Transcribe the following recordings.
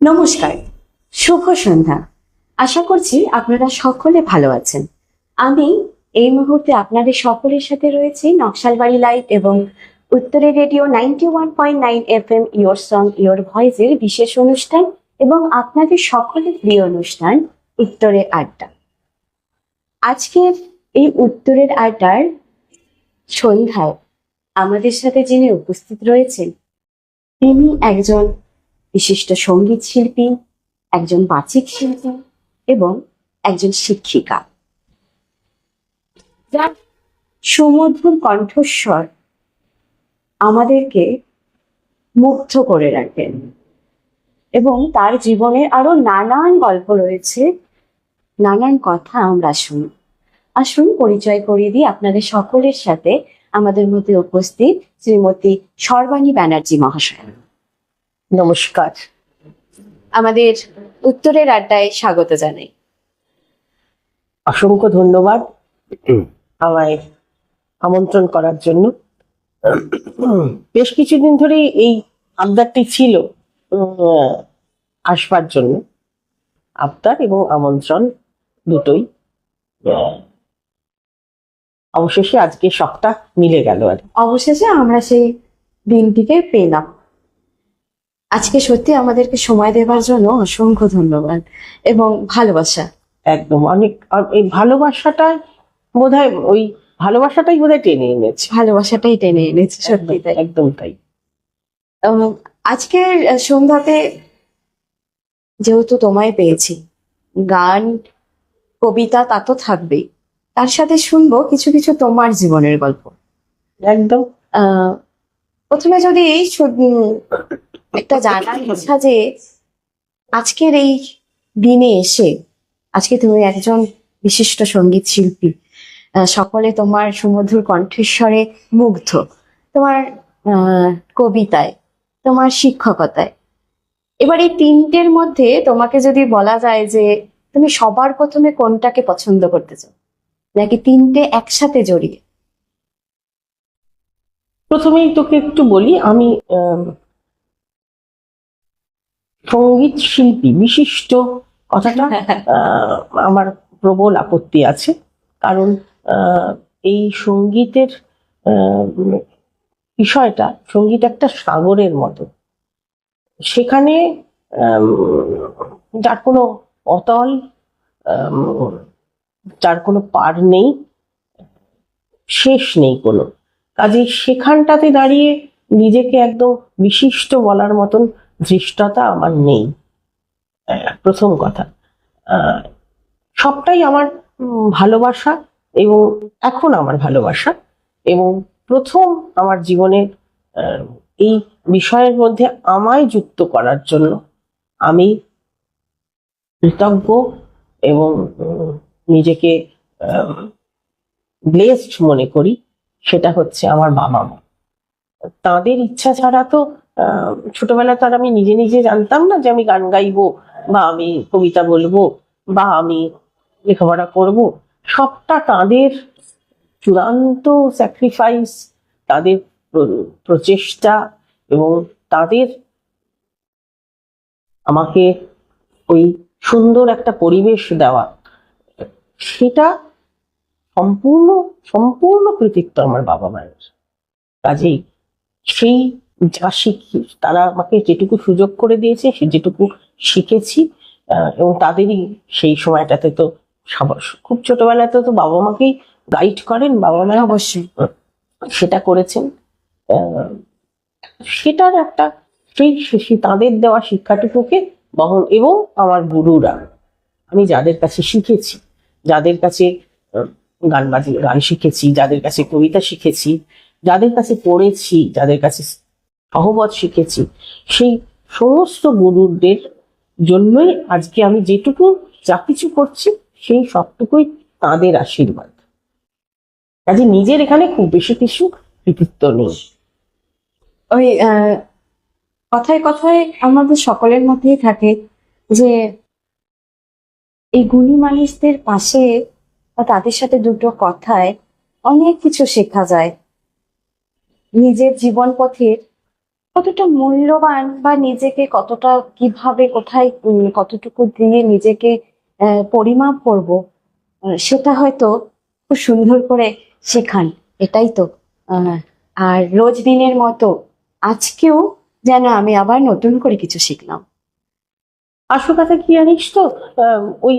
নমস্কার, শুভ সন্ধ্যা। আশা করছি আপনারা সকলে ভালো আছেন। আমি এই মুহূর্তে আপনাদের সকলের সাথে রয়েছি নকশালবাড়ি লাইভ এবং উত্তরে radio 91.9 FM your song your ভয়েসের বিশেষ অনুষ্ঠান এবং আপনাদের সকলের প্রিয় অনুষ্ঠান উত্তরের আড্ডা। আজকের এই উত্তরের আড্ডার সন্ধ্যায় আমাদের সাথে যিনি উপস্থিত রয়েছেন তিনি একজন বিশিষ্ট সঙ্গীত শিল্পী, একজন বাচিক শিল্পী এবং একজন শিক্ষিকা, যার সুমধুর কণ্ঠস্বর আমাদেরকে মুগ্ধ করে রাখেন এবং তার জীবনে আরো নানান গল্প রয়েছে, নানান কথা আমরা শুনি। আসুন পরিচয় করিয়ে দিই আপনাদের সকলের সাথে আমাদের মধ্যে উপস্থিত শ্রীমতী সর্বাণী ব্যানার্জি মহাশয়। নমস্কার, আমাদের উত্তরের আড্ডায় স্বাগত জানাই। অসংখ্য ধন্যবাদ আমায় আমন্ত্রণ করার জন্য। বেশ কিছুদিন ধরে এই আবদারটি ছিল আসবার জন্য, আবদার এবং আমন্ত্রণ দুটোই। অবশেষে আজকে সবটা মিলে গেল। আর অবশেষে আমরা সেই দিনটিকে পেলাম। আজকে সত্যি আমাদেরকে সময় দেওয়ার জন্য অসংখ্য ধন্যবাদ এবং ভালোবাসা। একদম এই ভালোবাসাটাই বোধহয় টেনে এনেছে। ভালোবাসাটাই টেনে এনেছে, সত্যি তাই, একদম তাই। আজকের সন্ধ্যাতে যেহেতু তোমায় পেয়েছি, গান কবিতা তা তো থাকবেই, তার সাথে শুনবো কিছু কিছু তোমার জীবনের গল্প। একদম। প্রথমে যদি একটা জানার ইচ্ছা যে আজকের এই দিনে এসে, আজকে তুমি একজন বিশিষ্ট সঙ্গীত শিল্পী, সকলে তোমার সুমধুর কণ্ঠস্বরে মুগ্ধ, তোমার কবিতায়, তোমার শিক্ষকতায়। এবার এই তিনটের মধ্যে তোমাকে যদি বলা যায় যে তুমি সবার প্রথমে কোনটাকে পছন্দ করতে চাও, নাকি তিনটে একসাথে জড়িয়ে? প্রথমেই তোকে একটু বলি, আমি সঙ্গীত শিল্পী বিশিষ্ট কথাটা আমার প্রবল আপত্তি আছে। কারণ এই সঙ্গীতের বিষয়টা, সঙ্গীত একটা সাগরের মতো, সেখানে যার কোনো অতল, যার কোনো পার নেই, শেষ নেই কোনো। কাজে সেখানটাতে দাঁড়িয়ে নিজেকে একদম বিশিষ্ট বলার মতন ধৃষ্টতা আমার নেই। প্রথম কথা, সবটাই আমার ভালোবাসা এবং এখন আমার ভালোবাসা, এবং প্রথম আমার জীবনে এই বিষয়ের মধ্যে আমায় যুক্ত করার জন্য আমি কৃতজ্ঞ এবং নিজেকে ব্লেসড মনে করি। সেটা হচ্ছে আমার বাবা মা। তাদের ইচ্ছা ছাড়া তো ছোটবেলায় তো আর আমি নিজে নিজে জানতাম না যে আমি গান গাইবো, বা আমি কবিতা বলবো, বা আমি লেখাপড়া করব। সবটা তাদের চূড়ান্ত স্যাক্রিফাইস, তাদের প্রচেষ্টা এবং তাদের আমাকে ওই সুন্দর একটা পরিবেশ দেওয়া, সেটা সম্পূর্ণ সম্পূর্ণ কৃতিত্ব আমার বাবা মায়ের। কাজেই সেই যা শিখি, তারা আমাকে যেটুকু সুযোগ করে দিয়েছে, সে যেটুকু শিখেছি, এবং তাদেরই সেই সময়টাতে তো খুব ছোটবেলাতে তো বাবা মাকেই গাইড করেন, বাবা মা অবশ্যই সেটা করেছেন। সেটার একটা সেই তাদের দেওয়া শিক্ষাটুকুকে বহন, এবং আমার গুরুরা, আমি যাদের কাছে শিখেছি, যাদের কাছে গান শিখেছি, যাদের কাছে কবিতা শিখেছি, যাদের কাছে পড়েছি, যাদের কাছে সহবত শিখেছি, সেই সমস্ত গুরুদের জন্যই আজকে আমি যেটুকু যা কিছু করছি, সেই সবটুকুই তাদের আশীর্বাদ। কাজে নিজের এখানে খুব বেশি কিছু কৃতিত্ব নেই। ওই কথায় কথায় আমাদের সকলের মধ্যেই থাকে যে এই গুণী মানুষদের পাশে বা তাদের সাথে দুটো কথায় অনেক কিছু শেখা যায়। নিজের জীবন পথের কতটা মূল্যবান বা নিজেকে কতটা কিভাবে কোথায় কতটুকু দিয়ে নিজেকে পরিমাপ করব, সেটা হয়তো খুব সুন্দর করে শেখান। এটাই তো। আহ, আর রোজ দিনের মতো আজকেও যেন আমি আবার নতুন করে কিছু শিখলাম। আসল কথা কি জানিস তো, ওই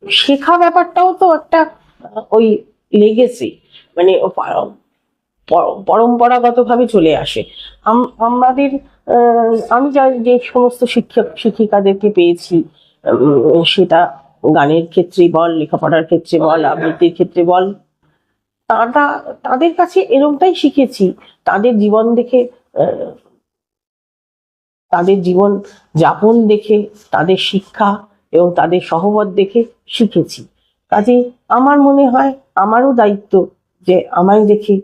শেখা ব্যাপারটাও তো একটা ওই লেগেসি, মানে পরম্পরাগত ভাবে চলে আসে। আমাদের আমি যে সমস্ত শিক্ষক শিক্ষিকাদেরকে পেয়েছি, সেটা গানের ক্ষেত্রে বল, লেখাপড়ার ক্ষেত্রে বল, আবৃত্তির ক্ষেত্রে বল, তারা তাদের কাছে এরকমটাই শিখেছি। তাদের জীবন দেখে, তাদের জীবন যাপন দেখে, তাদের শিক্ষা এবং তাদের সহবত দেখে শিখেছি। কাজে আমার মনে হয় আমারও দায়িত্ব যে আমায় দেখে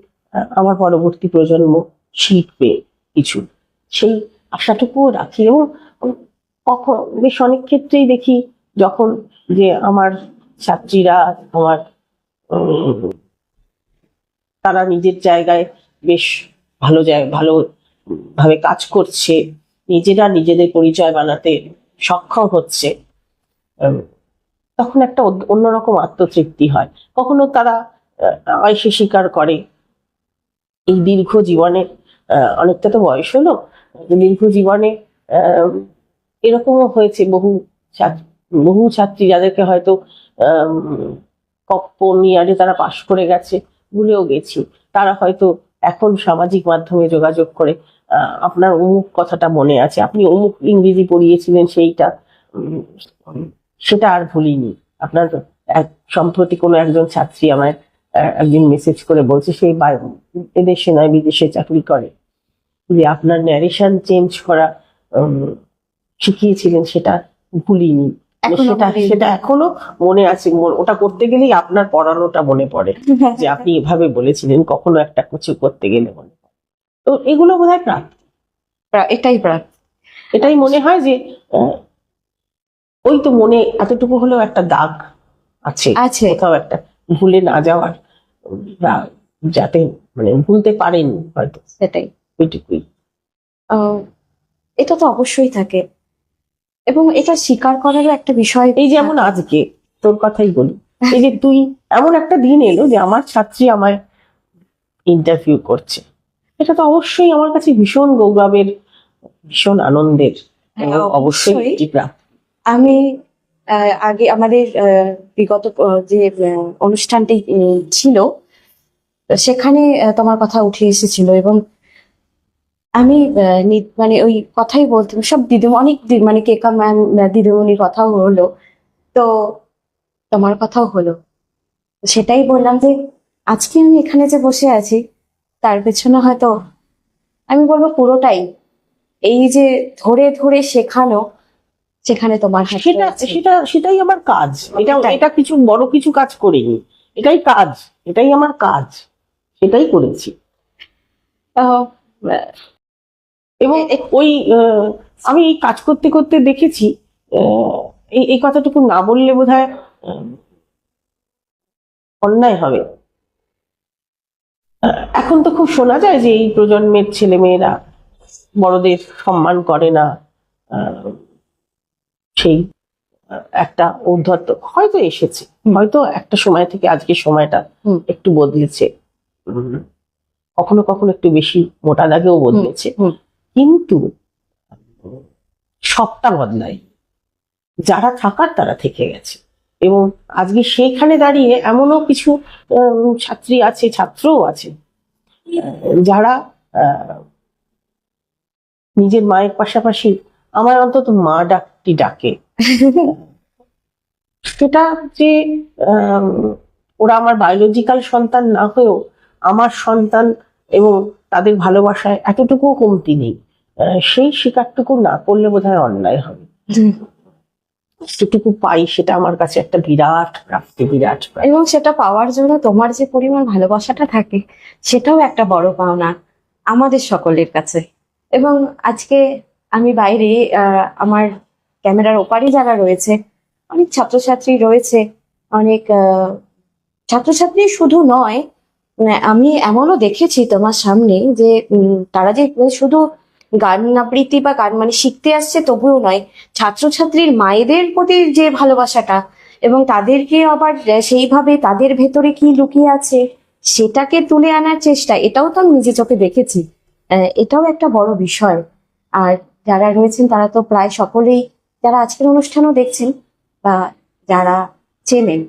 আমার পরবর্তী প্রজন্ম শিখবে কিছু, সেই আশাটুকুও রাখি। এবং কখন বেশ অনেক ক্ষেত্রেই দেখি যখন যে আমার ছাত্রীরা, আমার তারা নিজের জায়গায় বেশ ভালো ভাবে কাজ করছে, নিজেরা নিজেদের পরিচয় বানাতে সক্ষম হচ্ছে, তখন একটা অন্যরকম আত্মতৃপ্তি হয়। কখনো তারা এসে স্বীকার করে এই দীর্ঘ জীবনে, অনেকটা তো বয়স হলো, দীর্ঘ জীবনে এরকমও হয়েছে বহু ছাত্রী যাদেরকে হয়তো কোন ইয়ারে তারা পাশ করে গেছে ভুলেও গেছি, তারা হয়তো এখন সামাজিক মাধ্যমে যোগাযোগ করে আপনার অমুক কথাটা মনে আছে, আপনি অমুক ইংরেজি পড়িয়েছিলেন, সেটা আর ভুলিনি। আপনার সম্প্রতি কোনো একজন ছাত্রী আমায় একদিন মেসেজ করে বলছে, সেই এদেশে নয় বিদেশে চাকরি করে, যে আপনার ন্যারেশন চেঞ্জ করা শিখিয়েছিলেন, সেটা ভুলিনি। সেটা এখনো মনে আছে। ওটা করতে গেলেই আপনার পড়ানোটা মনে পড়ে, যে আপনি এভাবে বলেছিলেন, কখনো একটা কিছু করতে গেলে মনে পড়ে। তো এগুলো বোধহয় এটাই মনে হয় যে ওই তো মনে এতটুকু হলেও একটা দাগ আছে কোথাও একটা, ভুলে না যাওয়ার, যাতে মানে ভুলতে পারেনি হয়তো, সেটাই। ওইটুকুই। এটা তো অবশ্যই থাকে, এবং এটা স্বীকার করারও একটা বিষয়। এই যেমন আজকে তোর কথাই বলি, এই যে তুই, এমন একটা দিন এলো যে আমার ছাত্রী আমায় ইন্টারভিউ করছে, এটা তো অবশ্যই আমার কাছে ভীষণ গৌরবের, ভীষণ আনন্দের, অবশ্যই। আমি আগে আমাদের বিগত যে অনুষ্ঠানটি ছিল, সেখানে তোমার কথা উঠে এসেছিল, এবং আমি মানে ওই কথাই বলতাম, সব অনেক মানে কেকা ম্যাম দিদিমণির কথাও হলো, তো তোমার কথাও হলো। সেটাই বললাম যে আজকে আমি এখানে যে বসে আছি, তার পেছনে হয়তো আমি বলবো পুরোটাই এই যে ধরে ধরে শেখানো, সেখানে তোমার সেটাই আমার কাজ। এটা কিছু বড় কিছু কাজ করিনি, এটাই আমার কাজ, সেটাই করেছি। এবং ওই আমি এই কাজ করতে করতে দেখেছি, এই কথাটুকু না বললে বোধহয় অন্যায় হবে। এখন তো খুব শোনা যায় যে এই প্রজন্মের ছেলে মেয়েরা বড়দের সম্মান করে না, সেই একটা ঔদ্ধত্য হয়তো এসেছে, হয়তো একটা সময় থেকে আজকের সময়টা একটু বদলেছে, কখনো কখনো একটু বেশি মোটা দাগেও বদলেছে, কিন্তু সবটা বদলায়, যারা থাকার তারা থেকে গেছে। এবং আজকে সেইখানে দাঁড়িয়ে এমনও কিছু ছাত্রী আছে, ছাত্রও আছে, যারা নিজের মায়ের পাশাপাশি আমার অন্তত মা ডাকটি ডাকে। সেটা যে ওরা আমার বায়োলজিক্যাল সন্তান না হয়েও আমার সন্তান, এবং তাদের ভালোবাসায় এতটুকু কমতি নেই, সেই স্বীকারটুকু না করলে বোধহয় অন্যায় হবে। যেটুকু পাই সেটা আমার কাছে একটা বিরাট প্রাপ্তি, বিরাট। এবং সেটা পাওয়ার জন্য তোমার যে পরিমাণ ভালোবাসাটা থাকে, সেটাও একটা বড় পাওনা আমাদের সকলের কাছে। এবং আজকে আমি বাইরে, আমার ক্যামেরার ওপারে যারা রয়েছে, অনেক ছাত্রছাত্রী রয়েছে, অনেক ছাত্রছাত্রী শুধু নয়, আমি এমনও দেখেছি তোমার সামনে যে তারা যে শুধু গান আবৃত্তি বা গান মানে শিখতে আসছে তবুও নয়, ছাত্রছাত্রীর মায়েদের প্রতি যে ভালোবাসাটা এবং তাদেরকে আবার সেইভাবে তাদের ভেতরে কি লুকিয়ে আছে সেটাকে তুলে আনার চেষ্টা, এটাও তো আমি নিজে চোখে দেখেছি। এটাও একটা বড় বিষয়। আর যারা রয়েছেন তারা তো প্রায় সকলেই, যারা আজকের অনুষ্ঠানও দেখছেন বা যারা চেনেন,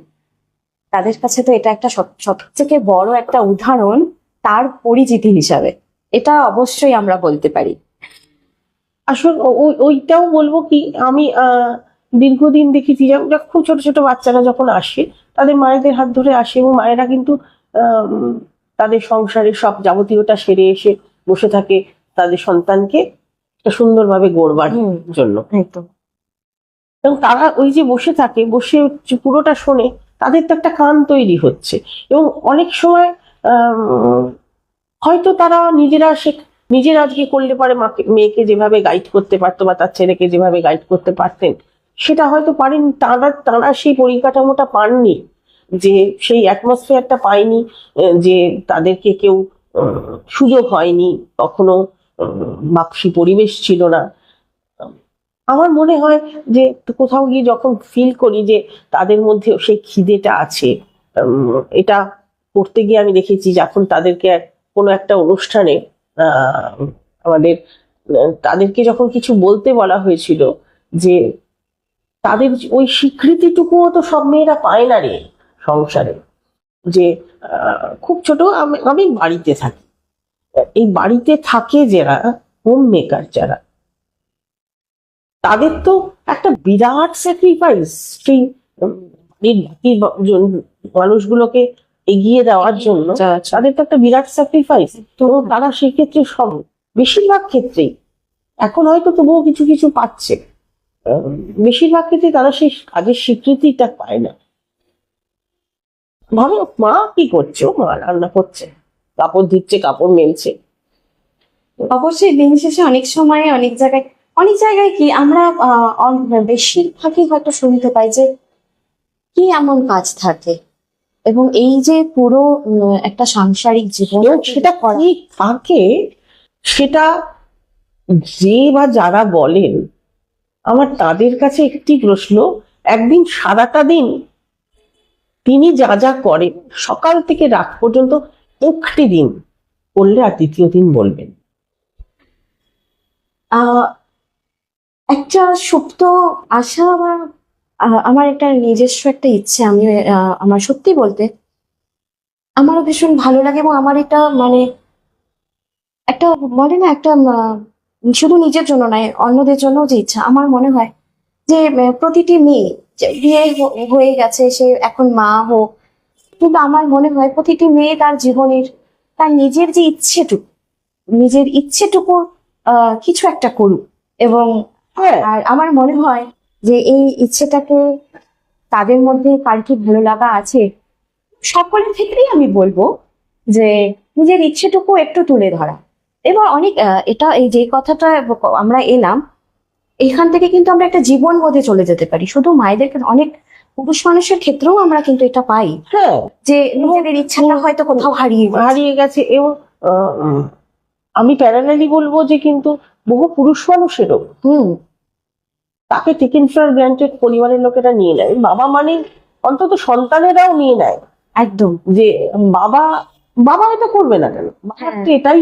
তাদের কাছে তো এটা একটা সব থেকে বড় একটা উদাহরণ তার পরিচিতি হিসাবে, এটা অবশ্যই আমরা বলতে পারি। আসলে ওইটাও বলবো কি, আমি দীর্ঘদিন দেখেছি যে খুব ছোট ছোট বাচ্চারা যখন আসে তাদের মায়েদের হাত ধরে আসে, এবং মায়েরা কিন্তু তাদের সংসারের সব যাবতীয়টা সেরে এসে বসে থাকে তাদের সন্তানকে সুন্দরভাবে গড়বার জন্য। একদম। এবং তারা ওই যে বসে থাকে, বসে পুরোটা শোনে, তাদের তো একটা কান তৈরি হচ্ছে। এবং অনেক সময় হয়তো তারা নিজের আজকে করলে পারে মেয়েকে যেভাবে গাইড করতে পারতো বা তার ছেলেকে যেভাবে গাইড করতে পারতেন সেটা হয়তো পারেনি। তারা সেই পরিকাঠামোটা পাননি, যে সেই অ্যাটমসফিয়ারটা পায়নি, যে তাদেরকে কেউ সুযোগ হয়নি কখনো, বাপসী পরিবেশ ছিল না। আমার মনে হয় যে কোথাও গিয়ে যখন ফিল করি যে তাদের মধ্যে সেই খিদেটা আছে, এটা করতে গিয়ে আমি দেখেছি যখন তাদেরকে কোনো একটা অনুষ্ঠানে আমাদের তাদেরকে যখন কিছু বলতে বলা হয়েছিল, যে তাদের ওই স্বীকৃতিটুকুও তো সব মেয়েরা পায় না রে সংসারে। যে খুব ছোট, আমি বাড়িতে থাকি, এই বাড়িতে থাকে যারা হোম মেকার যারা, তাদের তো একটা বিরাট স্যাক্রিফাইস সেই মানুষগুলোকে এগিয়ে দেওয়ার জন্য, তাদের তো একটা বিরাট স্যাক্রিফাইস। তো তারা সেক্ষেত্রে বেশিরভাগ ক্ষেত্রেই এখন হয়তো তবুও কিছু কিছু পাচ্ছে, বেশিরভাগ ক্ষেত্রে তারা সেই কাজের স্বীকৃতিটা পায় না। ভালো, মা কি করছে? ও মা রান্না করছে, কাপড় দিচ্ছে, কাপড় মেলছে। অবশ্যই দিন শেষে অনেক সময় অনেক জায়গায় কি আমরা বেশিরভাগই হয়তো শুনতে পাই যে কি এমন কাজ থাকে, এবং এই যে পুরো একটা সাংসারিক জীবন সেটা কি থাকে সেটা যে বা যারা বলেন, আমার তাদের কাছে একটি প্রশ্ন, একদিন সারাটা দিন তিনি যা যা করেন সকাল থেকে রাত পর্যন্ত একটি দিন করলে আর দ্বিতীয় দিন বলবেন। একটা সুপ্ত আশা বা আমার একটা নিজস্ব একটা ইচ্ছে, আমি আমার সত্যি বলতে আমারও ভীষণ ভালো লাগে, এবং আমার এটা মানে একটা বলে না একটা শুধু নিজের জন্য নয় অন্যদের জন্য যে ইচ্ছা, আমার মনে হয় যে প্রতিটি মেয়ে যে বিয়ে হয়ে গেছে, সে এখন মা হোক, কিন্তু আমার মনে হয় প্রতিটি মেয়ে তার জীবনের তার নিজের ইচ্ছেটুকু কিছু একটা করুক। এবং আর আমার মনে হয় যে এই ইচ্ছেটাকে তাদের মধ্যে কার কি ভালো লাগা আছে, সকলের ক্ষেত্রেই আমি বলবো যে নিজের ইচ্ছেটুকু একটু তুলে ধরা। এবার অনেক এটা এই যে কথাটা আমরা এলাম, এখান থেকে কিন্তু আমরা একটা জীবন বোধে চলে যেতে পারি। শুধু মায়েদের ক্ষেত্রে, অনেক পুরুষ মানুষের ক্ষেত্রেও আমরা কিন্তু এটা পাই, হ্যাঁ, যে নিজেদের ইচ্ছাটা হয়তো কোথাও হারিয়ে গেছে। এবং আমি প্যারালালি বলবো যে কিন্তু বহু পুরুষ মানুষেরও তাকে টেকেন ফর গ্রান্টেড পরিবারের লোকেরা নিয়ে নেয়। বাবা মানে অন্তত সন্তানেরাও নিয়ে নেয় একদম, যে বাবা এটা করবে না কেন, এটাই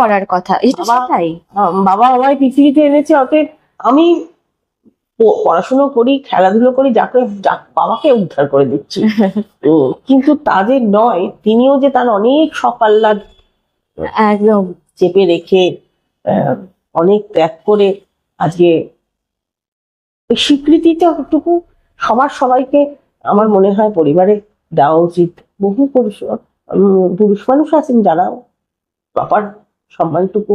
করার কথা। বাবা আমায় পৃথিবীতে এনেছে, অতএব আমি পড়াশুনো করি, খেলাধুলো করি, বাবাকে উদ্ধার করে দিচ্ছি। কিন্তু তাদের নয়, তিনিও যে তার অনেক শখ আহ্লাদ একদম চেপে রেখে অনেক ত্যাগ করে আজকে স্বীকৃতিটা একটুকু সবাইকে আমার মনে হয় পরিবারে দেওয়া উচিত। বহু পুরুষ মানুষ আছেন যারা প্রপার সম্মানটুকু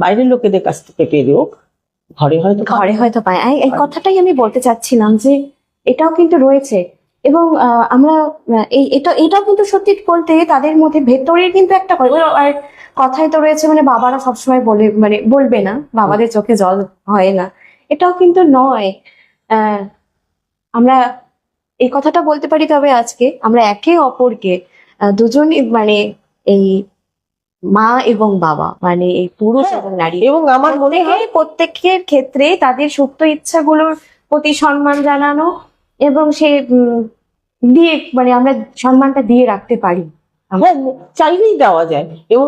বাইরের লোকেদের কাছ থেকে পেলেও ঘরে হয়তো পায়। এই কথাটাই আমি বলতে চাচ্ছিলাম যে এটাও কিন্তু রয়েছে। এবং আমরা এটাও কিন্তু সত্যি বলতে তাদের মধ্যে ভেতরে কিন্তু একটা আর কথাই তো রয়েছে, মানে বাবারা সবসময় বলবে না, বাবাদের চোখে জল হয় না, এটাও কিন্তু নয়। আমরা এই কথাটা বলতে পারি, তবে আজকে আমরা একে অপরকে দুজনই এই মা এবং বাবা মানে এই পুরুষ হ্যাঁ, এবং নারী এবং আমার মনে হয় প্রত্যেকের ক্ষেত্রে তাদের সুপ্ত ইচ্ছাগুলোর প্রতি সম্মান জানানো এবং সে দিয়ে মানে আমরা সম্মানটা দিয়ে রাখতে পারি। হ্যাঁ, চাইলেই দেওয়া যায়, এবং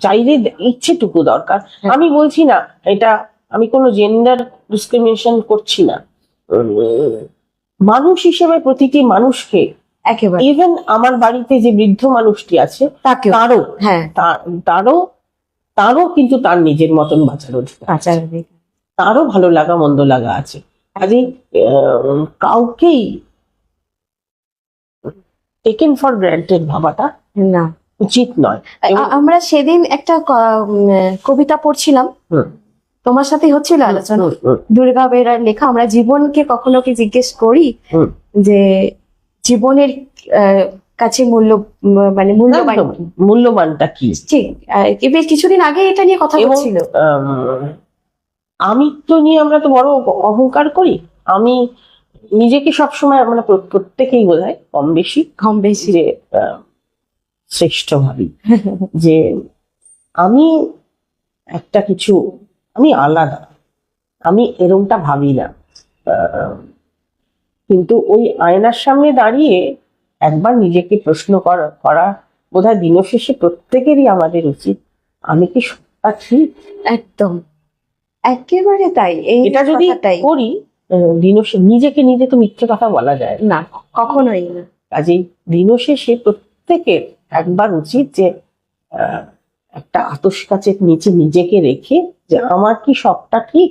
চাইলে ইচ্ছেটুকু দরকার। হ্যাঁ। আমি বলছি না এটা, আমি কোনো জেন্ডার ডিসক্রিমিনেশন করছি না। মানুষ হিসেবে প্রতিটি মানুষকে, একেবারে ইভেন আমার বাড়িতে যে বৃদ্ধ মানুষটি আছে তাকেও তারও হ্যাঁ তারও তারও কিন্তু তার নিজের মতন বাঁচার অধিকার আছে। আচার দিক। তারও ভালো লাগা মন্দ লাগা আছে। কাজেই কাউকেই টেকেন ফর গ্রান্টেড ভাবাটা না, উচিত নয়। আমরা সেদিন একটা কবিতা পড়ছিলাম, হুম, তোমার সাথে হচ্ছিল আলোচনা, হুম, হুম, দুর্গা বেরার লেখা। আমরা জীবনকে কখনো কি জিজ্ঞেস করি হুম। যে জীবনের কাছে মানে মূল্যবান একদম, কি? মূল্যবানটা কি? ঠিক বেশ কিছুদিন আগে এটা নিয়ে কথা এবং হচ্ছিল। আমিত্ব নিয়ে আমরা তো বড় অহংকার করি। আমি নিজেকে সবসময় মানে প্রত্যেকেই বোধহয় কম বেশি কম বেশি যে শ্রেষ্ঠ ভাবি, যে আমি একটা কিছু, আমি আলাদা, আমি এরকমটা ভাবি না। কিন্তু ওই আয়নার সামনে দাঁড়িয়ে একবার নিজেকে প্রশ্ন করা বোধহয় দিনশেষে প্রত্যেকেরই আমাদের উচিত। আমি কি সত্যি ঠিক? একদম একেবারে তাই। এই এটা যদি কথাটাই করি, নিজেকে নিজে তো মিথ্যে কথা বলা যায় না। না, কখনোই না। কাজেই দিনশেষে প্রত্যেকের একবার উচিত যে একটা আতশ কাচের নিচে নিজেকে রেখে যে আমার কি সবটা ঠিক,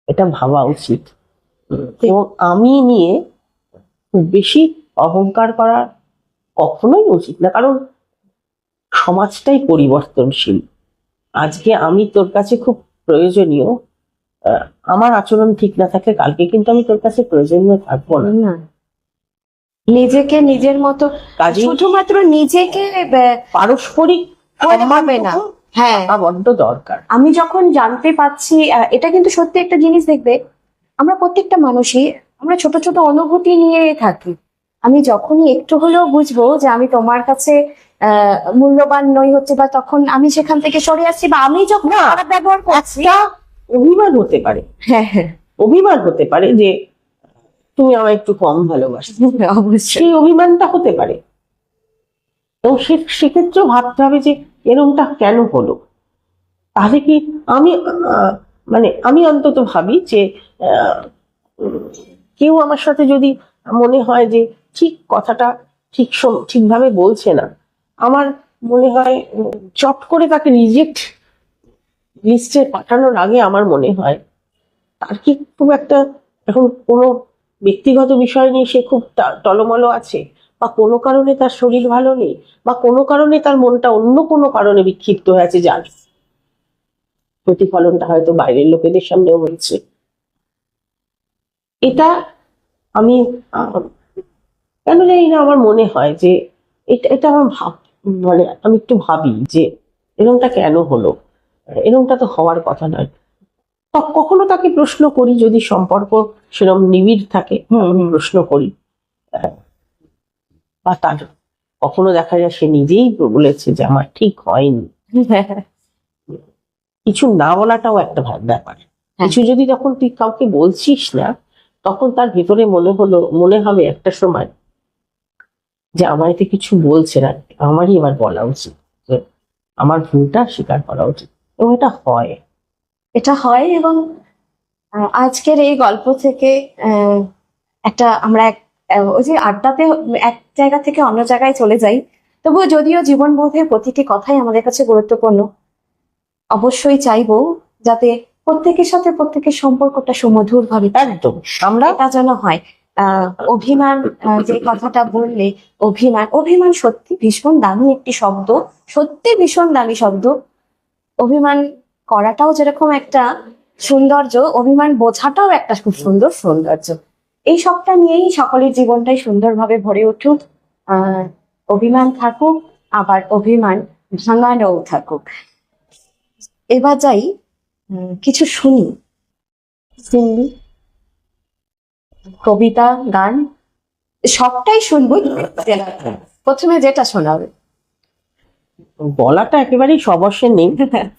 এটা ভাবা উচিত। এবং আমি নিয়ে খুব বেশি অহংকার করা কখনোই উচিত না, কারণ সমাজটাই পরিবর্তনশীল। আজকে আমি তোর কাছে খুব প্রয়োজনীয়, আমার আচরণ ঠিক না থাকলে কালকে কিন্তু আমি তোর কাছে প্রয়োজনীয় থাকবো না। না, নিজেকে নিজের মতো, কাজেই শুধুমাত্র নিজেকে পারস্পরিক করে হবে না। হ্যাঁ, বড্ড দরকার। আমি যখন জানতে পাচ্ছি এটা কিন্তু সত্যি একটা জিনিস, দেখবে আমরা প্রত্যেকটা মানুষই আমরা ছোট ছোট অনুভূতি নিয়ে থাকি। আমি যখনই একটু হলেও বুঝবো যে আমি তোমার কাছে মূল্যবান নই হচ্ছে, বা তখন আমি সেখান থেকে সরে আসছি, বা আমি যখন না, খারাপ ব্যবহার করছি, একটা অভিমান হতে পারে, হ্যাঁ হ্যাঁ অভিমান হতে পারে যে তুমি আমায় একটু কম ভালোবাসো, অবশ্যই সেই অভিমানটা হতে পারে। এবং সেক্ষেত্রেও ভাবতে হবে যে এরকমটা কেন হলো। তাহলে কি আমি মানে আমি অন্তত ভাবি যে কেউ আমার সাথে যদি মনে হয় যে ঠিক কথাটা ঠিকভাবে বলছে না, আমার মনে হয় চট করে তাকে রিজেক্ট লিস্টে পাঠানোর আগে আমার মনে হয় তার কি খুব একটা এখন কোনো ব্যক্তিগত বিষয় নিয়ে সে খুব টলমল আছে, বা কোনো কারণে তার শরীর ভালো নেই, বা কোনো কারণে তার মনটা অন্য কোনো কারণে বিক্ষিপ্ত হয়ে আছে, যার প্রতিফলনটা হয়তো বাইরের লোকেদের সামনেও হচ্ছে। এটা আমি কেন জানি না আমার মনে হয় যে এটা এটা আমার মানে আমি একটু ভাবি যে এরকমটা কেন হলো, এরকমটা তো হওয়ার কথা নয়। কখনো তাকে প্রশ্ন করি, যদি সম্পর্ক সেরকম নিবিড় থাকে প্রশ্ন করি, বা তার কখনো দেখা যায় সে নিজেই বলেছে যে আমার ঠিক হয়নি। কিছু না বলাটাও একটা ব্যাপার। কিছু যদি তখন তুই কাউকে বলছিস না, তখন তার ভেতরে মনে হবে একটা সময় যে আমার এতে কিছু বলছে না, আমারই এবার বলা উচিত, যে আমার ভুলটা স্বীকার করা উচিত। এবং এটা হয়, এবং আজকের এই গল্প থেকে একটা আমরা ওই যে আড্ডাতে এক জায়গা থেকে অন্য জায়গায় চলে যাই, তবুও যদিও জীবনবোধের প্রতিটি কথাই আমাদের কাছে গুরুত্বপূর্ণ, অবশ্যই চাইবো যাতে প্রত্যেকের সাথে প্রত্যেকের সম্পর্কটা সুমধুর ভাবে একদম আমরা এটা যেন হয়। অভিমান যে কথাটা বললে, অভিমান সত্যি ভীষণ দামি একটি শব্দ, সত্যি ভীষণ দামি শব্দ। অভিমান করাটাও যেরকম একটা সৌন্দর্য, অভিমান বোঝাটাও একটা খুব সুন্দর সৌন্দর্য। এই সবটা নিয়েই সকলের জীবনটাই সুন্দরভাবে ভরে উঠুক। অভিমান থাকুক, আবার অভিমান ভাঙানোও থাকুক। এবার যাই কিছু শুনি, শুনবি কবিতা, গান সবটাই শুনবো। প্রথমে যেটা শোনাবে। গলাটা একেবারেই সবর্ষে নেই,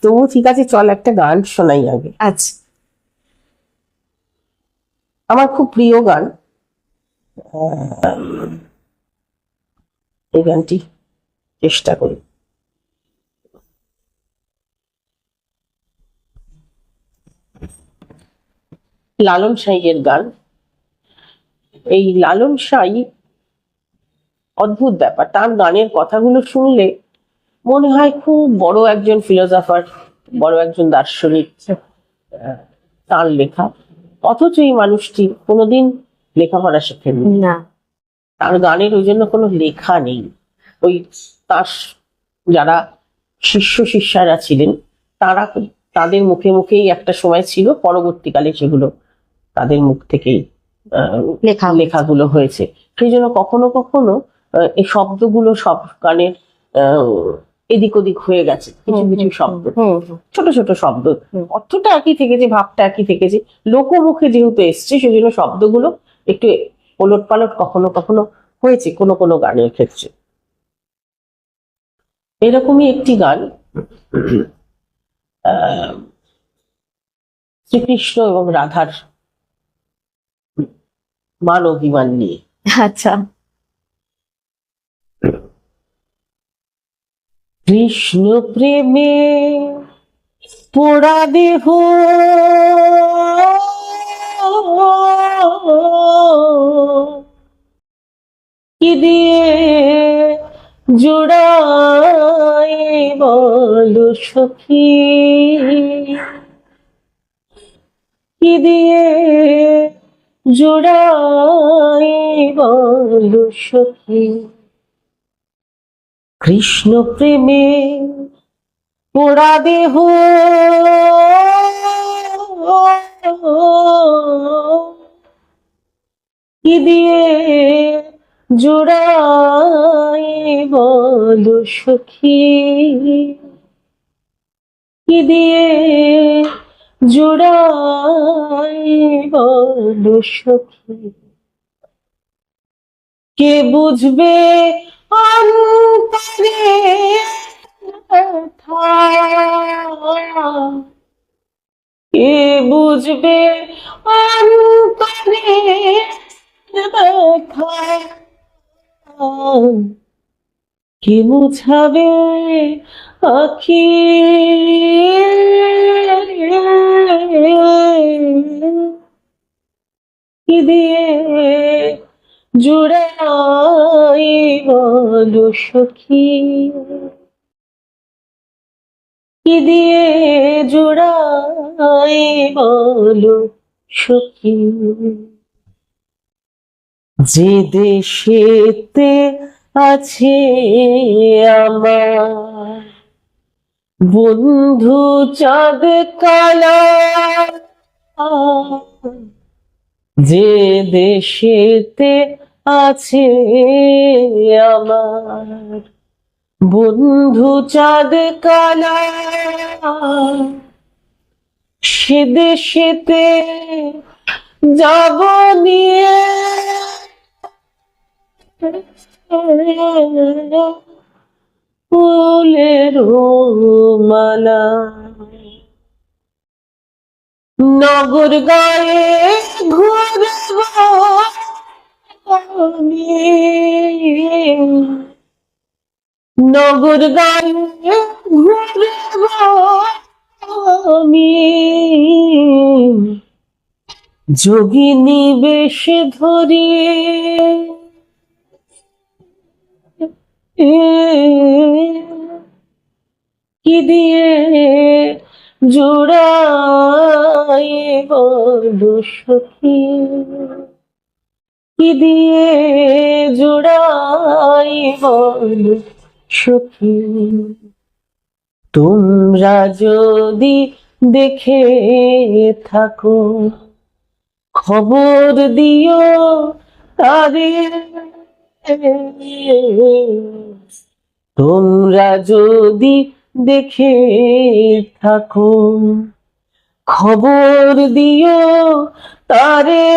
তবু ঠিক আছে, চল একটা গান শোনাই আগে। আচ্ছা, আমার খুব প্রিয় গান, এই গানটি চেষ্টা করি। লালন সাঁইয়ের গান। এই লালন সাঁই অদ্ভুত ব্যাপার, তার গানের কথাগুলো শুনলে মনে হয় খুব বড় একজন ফিলোসফার, বড় একজন দার্শনিক তার লেখা, অথচ এই মানুষটি কোনোদিন লেখাপড়া শেখেননি। না, তার গানের ওই জন্য কোনো লেখা নেই। ওই তার যারা শিষ্য শিষ্যারা ছিলেন তারা, তাদের মুখে মুখেই একটা সময় ছিল, পরবর্তীকালে সেগুলো তাদের মুখ থেকেই লেখাগুলো হয়েছে। সেই জন্য কখনো কখনো এই শব্দগুলো সব গানের এদিক ওদিক হয়ে গেছে, কিছু কিছু শব্দ, ছোট ছোট শব্দ, অর্থটা একই থেকেছে, ভাবটা একই থেকেছে, লোকমুখে যেহেতু এসছে সেজন্য শব্দগুলো একটু ওলট পালট কখনো কখনো হয়েছে কোনো কোনো গানের ক্ষেত্রে। এরকমই একটি গান শ্রীকৃষ্ণ এবং রাধার মান অভিমান নিয়ে। আচ্ছা, কৃষ্ণ প্রেমে পোড়া দেহ কি দিয়ে জোড়াই বলো সখী, কি দিয়ে জোড়াই বলো সখী, কৃষ্ণ প্রেমে পোড়া দেহ কি দিয়ে জোড়াই বলো সখী, কি দিয়ে জোড়াই বলো সখী, কে বুঝবে অন্তরে ব্যথা, কে বুঝবে অন্তরে ব্যথা, কে মুছাবে আখি, কি দিয়ে জোড়াই বলো সখী, কি দিয়ে জোড়াই বলো সখী, যে দেশেতে আছে আমার বন্ধু চাঁদ কালা, যে দেশেতে আছে আমার বন্ধু চাঁদ কালা, সে দেশেতে যাব নিয়ে ফুলের মালা, নগর গায়ে ঘুরব আমি, নগর গায়ে ঘুরব আমি, যোগিনী বেশ ধরিয়ে কি দিয়ে জোড়াই বলো সখী, কি দিয়ে জোড়াই বলো সখী, তোমরা যদি দেখে থাকো খবর দিও তাদের, তোমরা যদি দেখে থাকো খবর দিও তারে,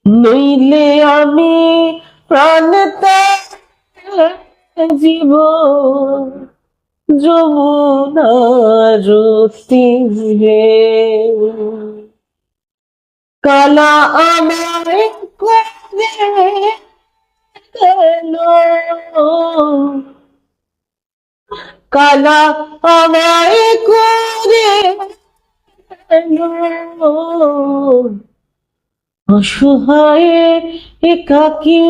নইলে আমি প্রাণ জীবন যমুনার তীরে, কালা আমায় করে গেল, কালা আমায় করে গেল, অসহায় একাকী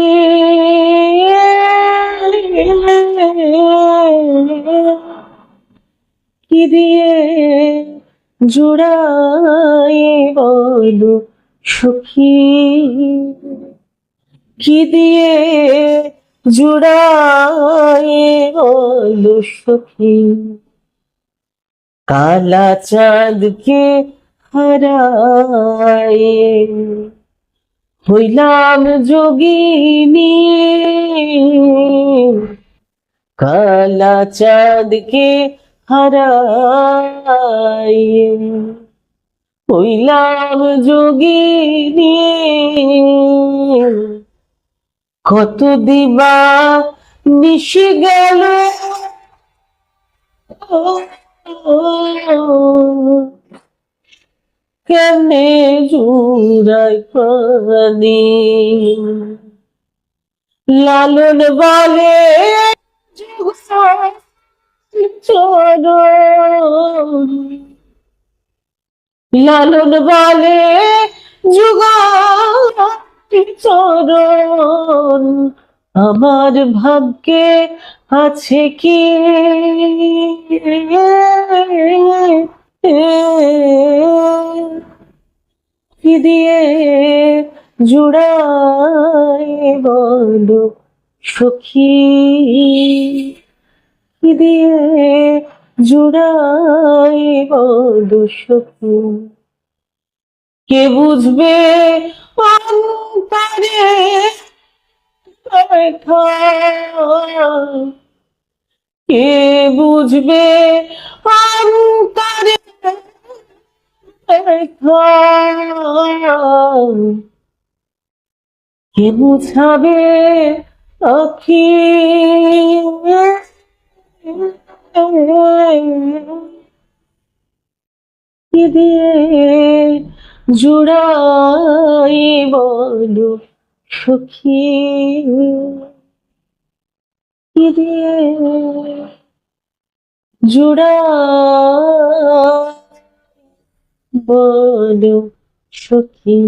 কি দিয়ে জোড়াই বলো সখী, কি দিয়ে জোড়াই বলো সখী, কালা চাঁদকে হারায় হইলাম যোগিনী, কালা চাঁদকে হারায় হইলাম যোগিনী, কত দিবা নিশি গেল, কেমনে জুড়াই পানি, লালন বলে চরণ, লালন বলে যুগাতি চরণ, আমার ভাগ্যে আছে কি কি দিয়ে জুড়াই বলো সখী, কি দিয়ে জুড়াই বলো সখী, কে বুঝবে অন্তরে ব্যথা, কে বুঝবে অন্তরে ব্যথা, কে বুঝাবে আখি, কি দিয়ে জুড়াই বলো সখী, কি দিয়ে জুড়াই বলো সখী।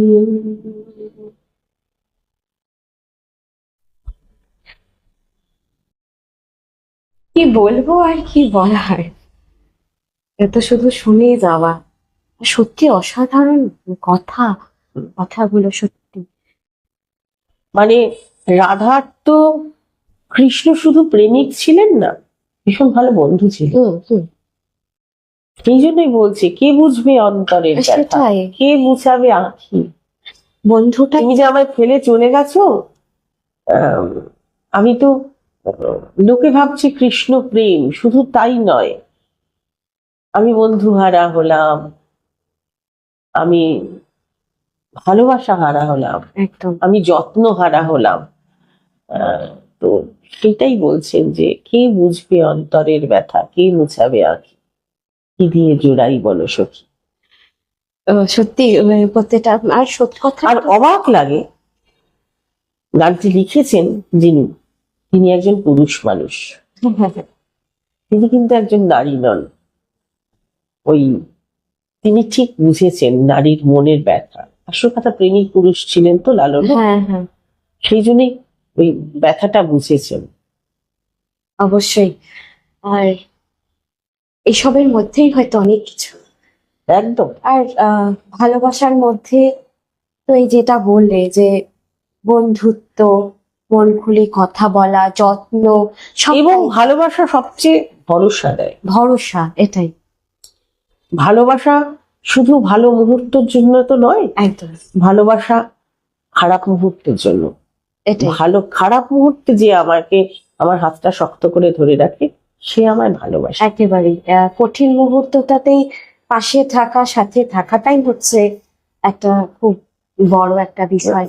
কি বলবো আর কি বলার, এত শুধু শুনে যাওয়া। সত্যি অসাধারণ কথা, কথাগুলো সত্যি। মানে রাধার তো কৃষ্ণ শুধু প্রেমিক ছিলেন না, ভীষণ ভালো বন্ধু ছিল। এই জন্যই বলছি, কে বুঝবে অন্তরের ব্যথা, সেটাই, কে বুঝাবে আঁখি। বন্ধুটা তুমি যে আমায় ফেলে চলে গেছো, আমি তো লোকে ভাবছে কৃষ্ণ প্রেম, শুধু তাই নয়, আমি বন্ধু হারা হলাম, আমি ভালোবাসা হারা হলাম, একদম আমি যত্ন হারা হলাম। তো সেটাই বলছেন যে কে বুঝবে অন্তরের ব্যথা, কে মুছাবে আঁখি, কি দিয়ে জোড়াই বলো সখী। সত্যি প্রত্যেকটা আর সত্যি কথা। আর অবাক লাগে, গানটি লিখেছেন যিনি, তিনি একজন পুরুষ মানুষ, তিনি কিন্তু একজন নারী নন। ওই তিনি ঠিক বুঝেছেন নারীর মনের ব্যথা। আসল কথা, প্রেমিক পুরুষ ছিলেন তো লালন, হ্যাঁ হ্যাঁ, সেই জন্যই ওই ব্যথাটা বুঝেছেন। অবশ্যই। আর এসবের মধ্যেই হয়তো অনেক কিছু, একদম। আর ভালোবাসার মধ্যে তো এই যেটা বললে যে বন্ধুত্ব, মন খুলে কথা বলা, যত্ন, এবং সবটাই ভালোবাসা সবচেয়ে ভরসা দেয়। ভরসা, এটাই ভালোবাসা শুধু ভালো মুহূর্তের জন্য তো নয়, একদম, ভালোবাসা খারাপ মুহূর্তের জন্য। এটাই খারাপ মুহূর্তে যে আমাকে আমার হাতটা শক্ত করে ধরে রাখে, সে আমায় ভালোবাসে। একেবারেই। কঠিন মুহূর্তটাতেই পাশে থাকা, সাথে থাকাটাই হচ্ছে একটা খুব বড় একটা বিষয়।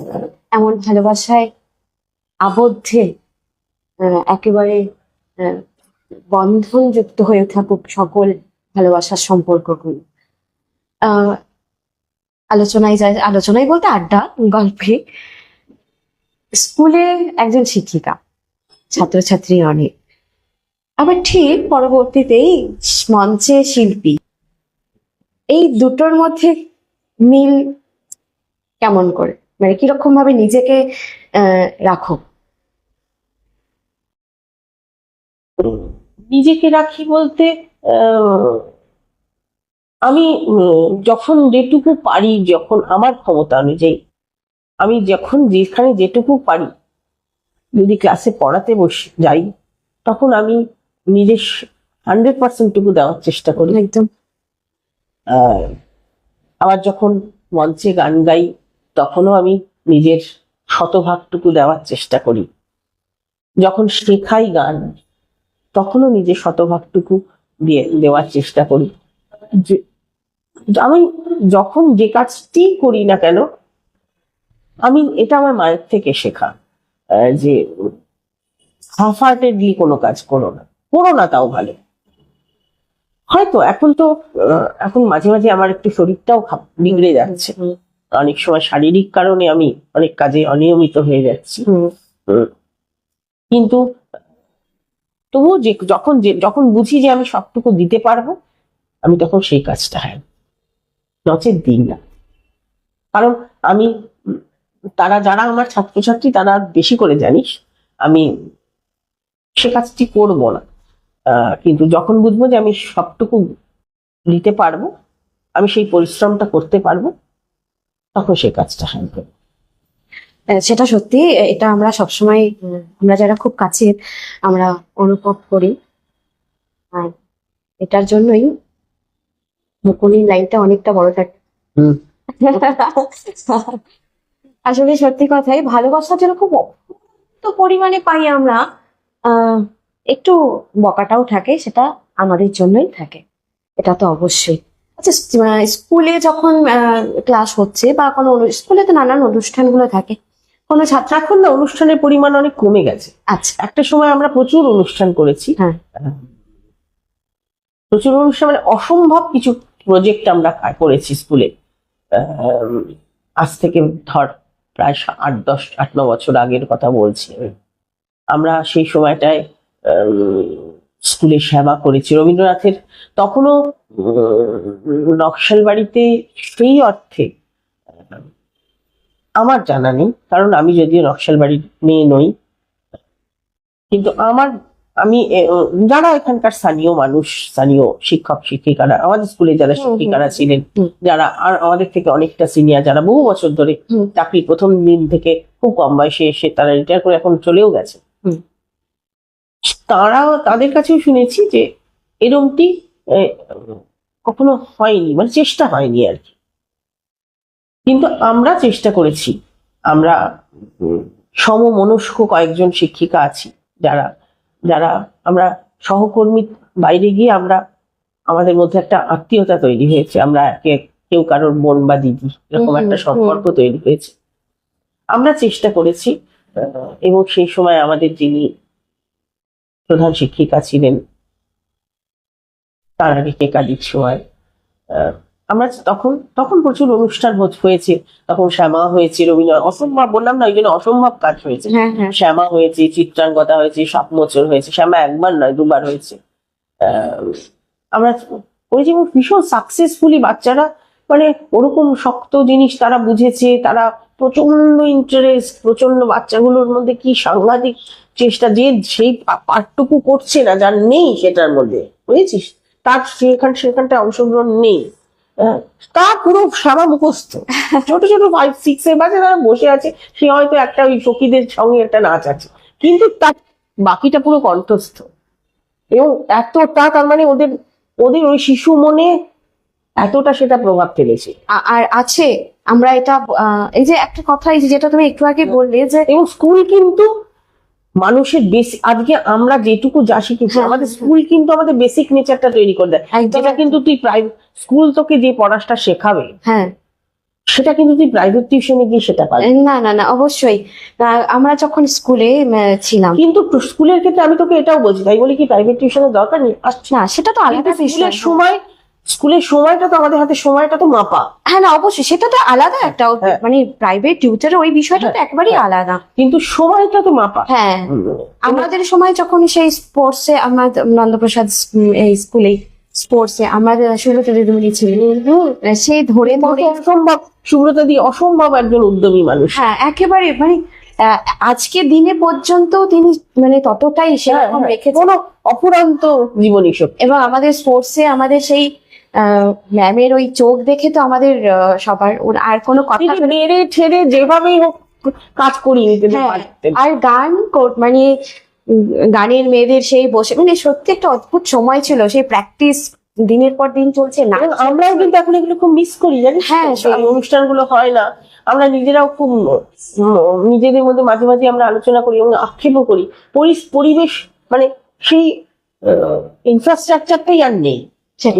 এমন ভালোবাসায় আবদ্ধে একেবারে বন্ধন যুক্ত হয়ে থাকুক সকল ভালোবাসার সম্পর্কগুলো। আহ আলোচনায় বলতে আড্ডা গল্পে। স্কুলে একজন শিক্ষিকা, ছাত্রছাত্রী অনেক, আবার ঠিক পরবর্তীতেই মঞ্চে শিল্পী, এই দুটোর মধ্যে মিল কেমন করে, মানে কিরকম ভাবে নিজেকে রাখো? নিজেকে রাখি বলতে আমি যখন যেটুকু পারি, যখন আমার ক্ষমতা অনুযায়ী, আমি যখন যেখানে যেটুকু পারি, যদি ক্লাসে পড়াতে যাই, তখন আমি নিজের 100% টুকু দেওয়ার চেষ্টা করি। একদম। আবার যখন মঞ্চে গান গাই, তখনও আমি নিজের শতভাগটুকু দেওয়ার চেষ্টা করি। যখন শেখাই গান, তখনও নিজের শতভাগটুকু দেওয়ার চেষ্টা করি। আমি যখন যে কাজটি করি না কেন, আমি এটা আমার মায়ের থেকে শেখা, যে হাফ হার্টেডলি কোনো কাজ করো না, তাও ভালো। হয়তো এখন মাঝে মাঝে আমার একটু শরীরটাও বিগড়ে যাচ্ছে, অনেক সময় শারীরিক কারণে আমি অনেক কাজে অনিয়মিত হয়ে যাচ্ছি, কিন্তু তবুও যখন বুঝি যে আমি সবটুকু দিতে পারবো, আমি তখন সেই কাজটা নচেত দিই না। কারণ আমি যারা আমার ছাত্রছাত্রী, তারা বেশি করে জানিস আমি সে কাজটি করবো না, কিন্তু যখন বুঝবো যে আমি সবটুকু দিতে পারবো, আমি সেই পরিশ্রমটা করতে পারবো, তখন সেই কাজটা করবো। সেটা সত্যি, এটা আমরা সবসময়, আমরা যারা খুব কাছে, আমরা অনুভব করি। আর এটার জন্যই মুকুনি লাইনটা অনেকটা বড় থাকে। আসলে সত্যি কথাই, ভালোবাসার জন্য খুব তো পরিমাণে পাই আমরা, একটু বকাটাও থাকে, সেটা আমাদের জন্যই থাকে, এটা তো অবশ্যই। আচ্ছা, স্কুলে যখন ক্লাস হচ্ছে বা কোনো স্কুলে তো নানান অনুষ্ঠানগুলো থাকে, কোনো ছাত্র, এখন না অনুষ্ঠানের পরিমাণ অনেক কমে গেছে। আচ্ছা, একটা সময় আমরা প্রচুর অনুষ্ঠান করেছি, হ্যাঁ, প্রচুর অনুষ্ঠান, মানে অসম্ভব কিছু প্রজেক্ট আমরা করেছি স্কুলে। আজ থেকে ধর প্রায় 8-9 বছর আগের কথা বলছি। আমরা সেই সময়টায় স্কুলে সেবা করেছি রবীন্দ্রনাথের, তখনও নকশালবাড়িতে সেই অর্থে আমার জানা নেই, কারণ আমি যদিও নকশালবাড়ির মেয়ে নই, কিন্তু আমি যারা এখানকার স্থানীয় মানুষ, স্থানীয় শিক্ষক শিক্ষিকারা, আমাদের স্কুলে যারা শিক্ষিকারা ছিলেন, যারা আর আমাদের থেকে অনেকটা সিনিয়র, যারা বহু বছর ধরে চাকরির প্রথম দিন থেকে খুব কম বয়সে এসে তারা রিটায়ার করে এখন চলেও গেছে, তাদের কাছেও শুনেছি যে এরকমটি কখনো হয়নি, মানে চেষ্টা হয়নি আর কি। কিন্তু আমরা চেষ্টা করেছি, আমরা সমমনস্ক কয়েকজন শিক্ষিকা আছি, যারা আমরা সহকর্মী, বাইরে গিয়ে আমাদের মধ্যে একটা আত্মীয়তা তৈরি হয়েছে, আমরা কেউ কারোর বোন বা দিদি, এরকম একটা সম্পর্ক তৈরি হয়েছে। আমরা চেষ্টা করেছি, এবং সেই সময় আমাদের যিনি প্রধান শিক্ষিকা ছিলেন, তার আগে একাধিক সময় আমরা তখন প্রচুর অনুষ্ঠান হয়েছে, তখন শ্যামা হয়েছে, রবীন্দ্র, অসম্ভব, বললাম না ওই জন্য অসম্ভব কাজ হয়েছে। শ্যামা হয়েছে, চিত্রাঙ্গদা হয়েছে, স্বপ্নচর হয়েছে, শ্যামা একবার নয় 2বার হয়েছে। আমরা করেছি এবং ভীষণ সাকসেসফুলি বাচ্চারা, মানে ওরকম শক্ত জিনিস তারা বুঝেছে, তারা প্রচন্ড ইন্টারেস্ট, প্রচন্ড বাচ্চাগুলোর মধ্যে কি সাংঘাতিক চেষ্টা, যে সেই পার্টটুকু করছে না, যার নেই সেটার মধ্যে, বুঝেছিস, তার সেখানটা অংশগ্রহণ নেই, তা পুরো সারা মুখস্থ। ছোট ছোট 5-6 এর বাচ্চারা বসে আছে, সে হয়তো একটা ওই সখীদের সঙ্গে একটা নাচ আছে, কিন্তু তার বাকিটা পুরো কণ্ঠস্থ। এবং এতটা, তার মানে ওদের ওই শিশু মনে এতটা সেটা প্রভাব ফেলেছে। আর আছে, আমরা এটা, এই যে একটা কথা, এই যেটা তুমি একটু আগে বললে, যে এবং স্কুল কিন্তু মানুষের বেসিক, আজকে আমরা যেটুকু যা শিখেছি, আমাদের স্কুল কিন্তু আমাদের বেসিক নেচারটা তৈরি করে দেয়, যেটা কিন্তু তুই প্রাইভেট স্কুল তোকে যে পড়াশটা শেখাবে, সেটা কিন্তু তুই প্রাইভেট টিউশনে গিয়ে সেটা পাবি। না না না, অবশ্যই। আমরা যখন স্কুলে ছিলাম, কিন্তু স্কুলের ক্ষেত্রে আমি তোকে এটাও বলছি, তাই বলি কি প্রাইভেট টিউশনের দরকার নেই। না সেটা তো আলাদা বিষয়। স্কুলের সময়টা তো আমাদের হাতে, সময়টা তো মাপা। হ্যাঁ না, অবশ্যই সেটা তো আলাদা একটা, হ্যাঁ। মানে প্রাইভেট টিউটরের ওই বিষয়টা তো একেবারেই আলাদা। কিন্তু সময়টা তো মাপা। হ্যাঁ, আমাদের সময় যখন সেই স্পোর্টসে, আমার নন্দপ্রসাদ এই স্কুলে স্পোর্টসে আমাদের সুব্রত দিদিমণি ছিলেন, সেই ধরে ধরে অসম্ভব, সুব্রতা দি অসম্ভব একজন উদ্যমী মানুষ। হ্যাঁ একেবারে, মানে আজকের দিনে পর্যন্ত তিনি মানে ততটাই সেরকম রেখেছেন, কোনো অফুরন্ত জীবনী শক্তি। এবং আমাদের স্পোর্টসে আমাদের সেই ম্যামের ওই চোখ দেখে তো আমাদের সবার ওর আর কোনো কথা নেড়ে ঠেড়ে যেভাবেই হোক কাজ করিয়ে নিতে পারতেন। আর গান মানে গানের মেয়েদের সেই বসে, মানে সত্যি একটা অদ্ভুত সময় ছিল, সেই প্র্যাকটিস দিনের পর দিন চলছে না। আমরাও কিন্তু এখন এগুলো খুব মিস করি, জানিস। হ্যাঁ, এই অনুষ্ঠানগুলো হয় না, আমরা নিজেরাও খুব নিজেদের মধ্যে মাঝে মাঝে আমরা আলোচনা করি এবং আক্ষেপও করি। পরিবেশ মানে সেই ইনফ্রাস্ট্রাকচারটাই আর নেই,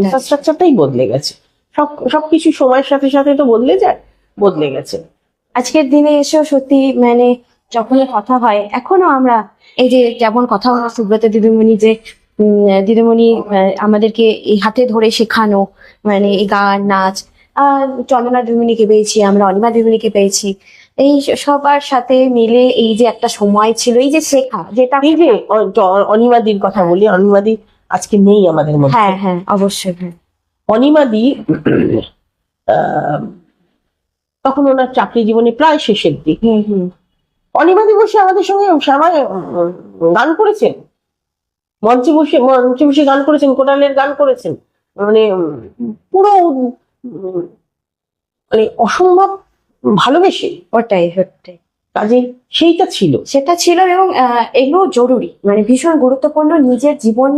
ইনফ্রাস্ট্রাকচারটাই বদলে গেছে। সবকিছু সময়ের সাথে সাথে তো বদলে যায়, বদলে গেছে। আজকের দিনে এসেও সত্যি মানে যখন কথা হয় এখনো আমরা এই যে যেমন কথা হলো সুব্রত দিদিমণি, যে দিদিমণি আমাদেরকে এই হাতে ধরে শেখানো, মানে এই গান নাচ, চন্দনা দিদিমণিকে পেয়েছি, আমরা অনিমা দিদিমণিকে পেয়েছি, এই সবার সাথে মিলে এই যে একটা সময় ছিল, এই যে শেখা, যেটা এই যে অনিমাদির কথা বলি, অনিমাদি আজকে নেই আমাদের মধ্যে। হ্যাঁ হ্যাঁ অবশ্যই। হ্যাঁ, অনিমাদি তখন ওনার চাকরি জীবনে প্রায় শেষের দিক। অনিমাদি বসে আমাদের সঙ্গে গান করেছেন, মঞ্চে বসে গান করেছেন, কোটালের গান করেছেন, মানে পুরো মানে অসম্ভব ভালোবেসে। ওটাই ওটাই কাজে সেটা ছিল এবং এগুলো জরুরি, মানে ভীষণ গুরুত্বপূর্ণ নিজের জীবন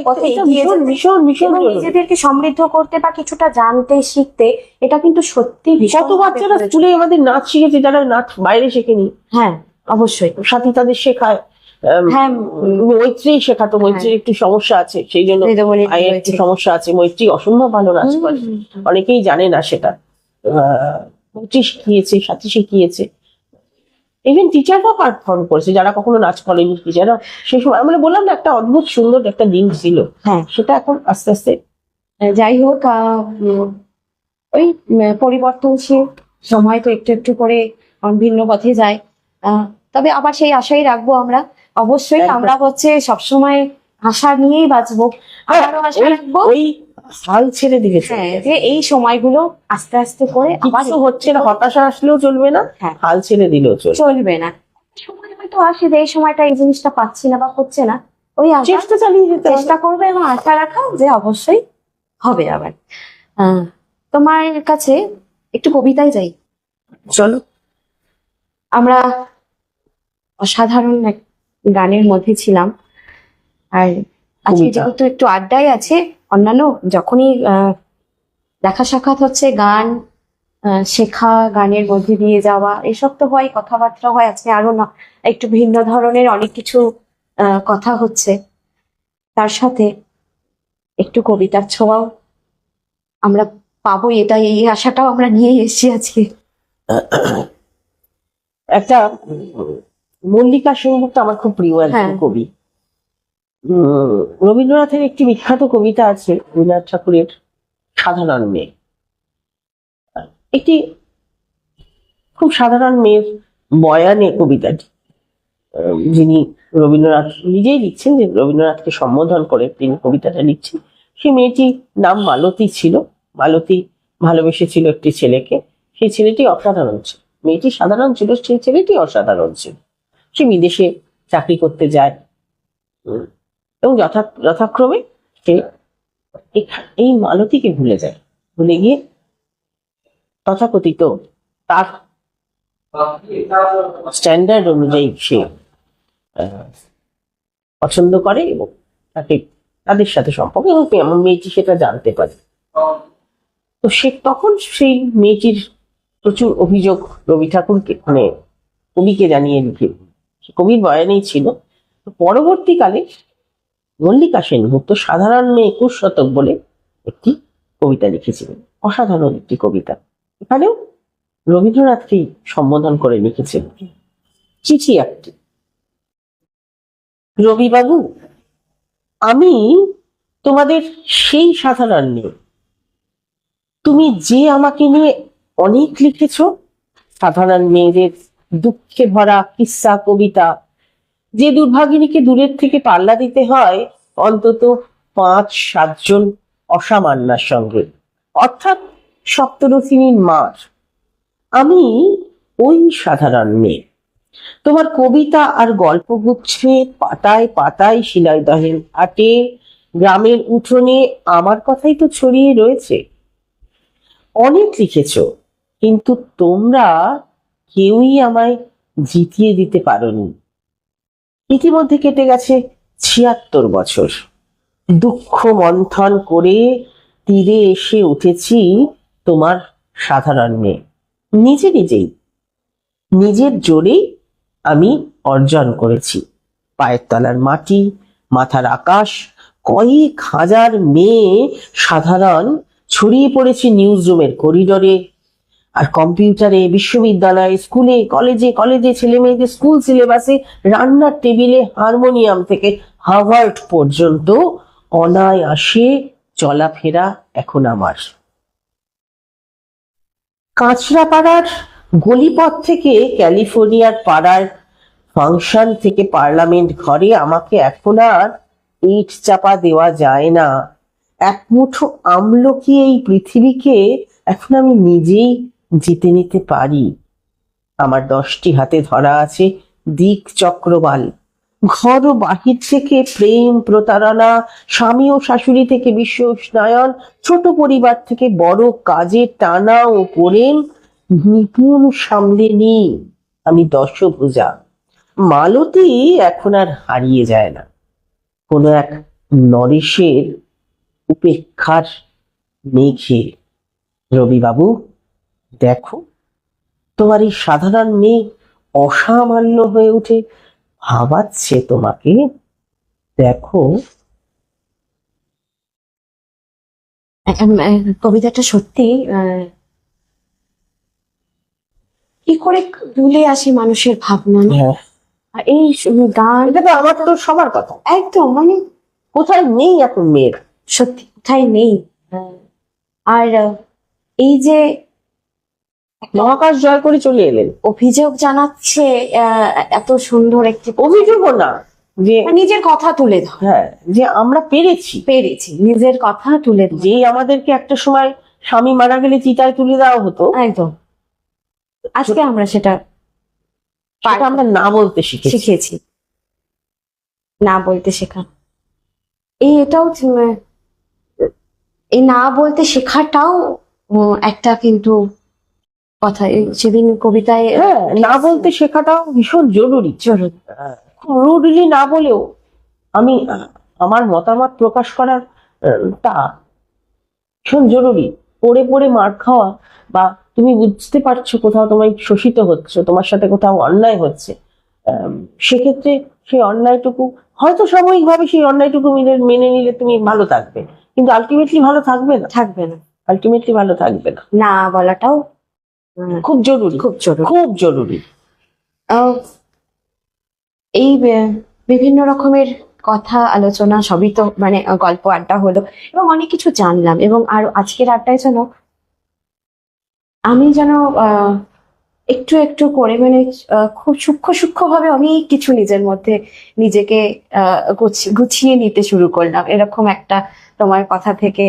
পথে এগিয়ে যেতে, ভীষণ এবং নিজেদেরকে সমৃদ্ধ করতে বা কিছুটা জানতে শিখতে, এটা কিন্তু সত্যি ভীষণ। কত বাচ্চারা স্কুলে আমাদের নাচ শিখেছে, যারা নাচ বাইরে শেখেনি। হ্যাঁ অবশ্যই, সাথী তাদের শেখায়। হ্যাঁ, মৈত্রী শেখাতো, মৈত্রীর একটু সমস্যা আছে, সেই জন্য একটু সমস্যা আছে। মৈত্রী অসম্ভব ভালো নাচ করে, অনেকেই জানে না সেটা। মৈত্রী শিখিয়েছে, সাথী শিখিয়েছে, ইভেন টিচাররাও পারফর্ম করেছে, যারা কখনো নাচ করেনি টিচাররাও। সেই সময় আমরা বললাম না, একটা অদ্ভুত সুন্দর একটা দিন ছিল। হ্যাঁ, সেটা এখন আস্তে আস্তে যাই হোক, ওই পরিবর্তনশীল সময় তো একটু একটু করে ভিন্ন পথে যায়, তবে আবার সেই আশাই রাখবো আমরা। অবশ্যই আমরা সবসময় আশা নিয়েই বাঁচবো, আবারও আশা রাখবো। ওই হাল ছেড়ে দিবে, যে এই সময়গুলো আস্তে আস্তে করে আবার হচ্ছে না, হতাশা আসলেও চলবে না, হাল ছেড়ে দিলেও চলবে না। সময় হয়তো আসে যে এই সময়টা এই জিনিসটা পাচ্ছি না বা হচ্ছে না, ওই চেষ্টা চালিয়ে যেতে চেষ্টা করবে এবং আশা রাখা যে অবশ্যই হবে। আবার তোমার কাছে একটু কবিতায় যাই, চলো। আমরা অসাধারণ এক গানের মধ্যে ছিলাম, আর আজকে যেহেতু একটু আড্ডায় আছে, অন্যান্য যখনই দেখা সাক্ষাৎ হচ্ছে, গান শেখা, গানের মধ্যে দিয়ে যাওয়া, এসব তো হয়, কথাবার্তা হয়। আজকে আরো না একটু ভিন্ন ধরনের অনেক কিছু কথা হচ্ছে, তার সাথে একটু কবিতার ছোঁয়াও আমরা পাবো, এটা এই আশাটাও আমরা নিয়ে এসেছি আজকে। একটা মল্লিকা সেনগুপ্ত আমার খুব প্রিয় একজন কবি। রবীন্দ্রনাথের একটি বিখ্যাত কবিতা আছে, রবীন্দ্রনাথ ঠাকুরের সাধারণ মেয়ে। একটি খুব সাধারণ মেয়ের বয়ানে কবিতাটি, যিনি রবীন্দ্রনাথ নিজেই লিখছেন, যে রবীন্দ্রনাথকে সম্বোধন করে তিনি কবিতাটা লিখছেন। সেই মেয়েটির নাম মালতী ছিল। মালতী ভালোবেসেছিল একটি ছেলেকে, সেই ছেলেটি অসাধারণ ছিল। মেয়েটি সাধারণ ছিল, সেই ছেলেটি অসাধারণ ছিল। সে বিদেশে চাকরি করতে যায় এবং যথাক্রমে সে এই মালতীকে ভুলে যায়। ভুলে গিয়ে তথাকথিত তার স্ট্যান্ডার্ড অনুযায়ী সে পছন্দ করে এবং তাদের সাথে সম্পর্ক, এবং মেয়েটি সেটা জানতে পারে। তো সে তখন সেই মেয়েটির প্রচুর অভিযোগ রবি ঠাকুরকে, মানে কবিকে জানিয়ে লিখে, কবির বয়ানেই ছিল। পরবর্তীকালে মল্লিকা সেনগুপ্ত সাধারণ মেয়ে 21 শতক বলে একটি কবিতা লিখেছিলেন, অসাধারণ একটি কবিতা। এখানেও রবীন্দ্রনাথকেই সম্বোধন করে লিখেছেন। চিঠি একটি। রবিবাবু, আমি তোমাদের সেই সাধারণ মেয়ে। তুমি যে আমাকে নিয়ে অনেক লিখেছ, সাধারণ মেয়েদের দুঃখে ভরা কিস্সা কবিতা, যে দুর্ভাগিনীকে দূরের থেকে পাল্লা দিতে হয় অন্তত 5-7 জন অসামান্যার সঙ্গে, অর্থাৎ সপ্তরথিনীর মার। আমি ওই সাধারণ মেয়ে। তোমার কবিতা আর গল্পগুচ্ছে পাতায় পাতায় শিলাইদহের হাটে, গ্রামের উঠোনে আমার কথাই তো ছড়িয়ে রয়েছে। অনেক লিখেছ, কিন্তু তোমরা কেউই আমায় জিতিয়ে দিতে পারোনি। ইতিমধ্যে কেটে গেছে 76 বছর। দুঃখ মন্থন করে তীরে এসে উঠেছি তোমার সাধারণ মেয়ে। নিজেই নিজের জোরেই আমি অর্জন করেছি। পায়ের তলার মাটি, মাথার আকাশ, কয়েক হাজার মেয়ে সাধারণ ছড়িয়ে পড়েছে নিউজ রুমের করিডোরে আর কম্পিউটারে, বিশ্ববিদ্যালয়ে, স্কুলে, কলেজে ছেলে মেয়েদের স্কুল সিলেবাসে, রান্নার টেবিলে, হারমোনিয়াম থেকে হার্ভার্ড পর্যন্ত অনায়াসে চলাফেরা এখন আমার। কাঁচরাপাড়ার গলিপথ থেকে ক্যালিফোর্নিয়ার পাড়ার ফাংশন থেকে পার্লামেন্ট ঘরে আমাকে এখন আর ইট চাপা দেওয়া যায় না। এক মুঠো আমলকি এই পৃথিবীকে এখন আমি নিজেই জিতে নিতে পারি। আমার 10টি হাতে ধরা আছে দিক চক্রবাল। ঘর ও বাহির থেকে প্রেম, প্রতারণা, স্বামী ও শাশুড়ি থেকে বিশ্ব উষ্ণায়ন, ছোট পরিবার থেকে বড় কাজে টানা ও পোড়েন নিপুণ সামলে নি আমি দশভুজা। মালতী এখন আর হারিয়ে যায় না কোনো এক নরেশের উপেক্ষার মেঘে। রবিবাবু, দেখো তোমার এই সাধারণ মেয়ে অসামান্য হয়ে উঠে ভাবাচ্ছে তোমাকে। দেখো। কবিতাটা সত্যি কি করে ভুলে আসি মানুষের ভাবনা না? হ্যাঁ, আর এই গান, এটা তো আমার তো সবার কথা। একদম মানে কোথায় নেই এখন মেয়ের, সত্যি কোথায় নেই। আর এই যে মহাকাশ জয় করে চলে এলেন। অভিযোগ জানাচ্ছে এত সুন্দর একটি অভিযোগও না, যে নিজের কথা তুলে ধর, হ্যাঁ, যে আমরা পেরেছি নিজের কথা তুলে ধর। যে আমাদেরকে একটা সময় স্বামী মারা গেলে চিতায় তুলে দেওয়া হতো, একদম আজকে আমরা সেটা আমরা না বলতে শিখেছি, না বলতে শেখা। এটাও এই না বলতে শেখাটাও একটা কিন্তু কথা। সেদিন কবিতায় না বলতে শেখাটাও ভীষণ জরুরি। রুডলি না বলেও আমি আমার মতামত প্রকাশ করার তা ভীষণ জরুরি। পড়ে পড়ে মার খাওয়া, বা তুমি বুঝতে পারছো কোথাও তোমায় শোষিত হচ্ছে, তোমার সাথে কোথাও অন্যায় হচ্ছে, সেক্ষেত্রে সেই অন্যায়টুকু হয়তো সাময়িকভাবে সেই অন্যায়টুকু মেনে নিলে তুমি ভালো থাকবে, কিন্তু আলটিমেটলি ভালো থাকবে না। আলটিমেটলি ভালো থাকবে না। না বলাটাও খুব জরুরি। এই বিভিন্ন রকমের কথা আলোচনা সবই তো মানে গল্প আড্ডা হলো এবং অনেক কিছু জানলাম, এবং আর আজকের আড্ডায় যেন আমি যেন একটু একটু করে মানে খুব সূক্ষ্ম ভাবে অনেক কিছু নিজের মধ্যে নিজেকে গুছিয়ে নিতে শুরু করলাম। এরকম একটা তোমার কথা থেকে